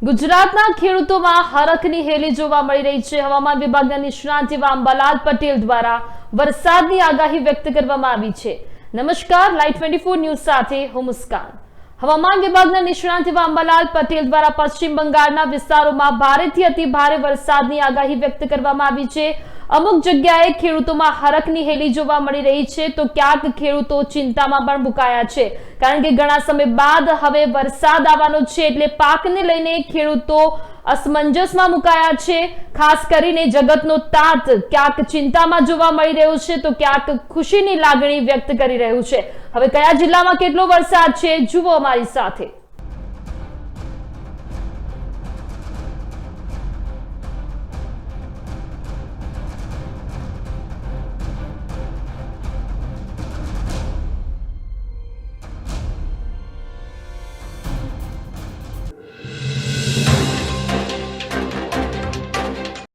ગુજરાતના ખેડૂતોમાં હરખની હેલી જોવા મળી રહી છે। હવામાન વિભાગના નિષ્ણાત એવા અંબાલાલ પટેલ દ્વારા વરસાદની આગાહી વ્યક્ત કરવામાં આવી છે। નમસ્કાર, LIVE24 ન્યૂઝ સાથે હું મુસ્કાન। હવામાન વિભાગના નિષ્ણાત એવા અંબાલાલ પટેલ દ્વારા પશ્ચિમ બંગાળના વિસ્તારોમાં ભારેથી અતિ ભારે વરસાદની આગાહી વ્યક્ત કરવામાં આવી છે। અમુક જગ્યાએ ખેડૂતોમાં હરખની હેલી જોવા મળી રહી છે, તો ક્યાંક ખેડૂતો ચિંતામાં પણ મુકાયા છે, કારણ કે ઘણા સમય બાદ હવે વરસાદ આવવાનો છે, એટલે પાકને લઈને ખેડૂતો અસમંજસમાં મુકાયા છે। ખાસ કરીને જગતનો તાત ક્યાંક ચિંતામાં જોવા મળી રહ્યો છે, તો ક્યાંક ખુશીની લાગણી વ્યક્ત કરી રહ્યું છે। હવે કયા જિલ્લામાં કેટલો વરસાદ છે, જુઓ અમારી સાથે।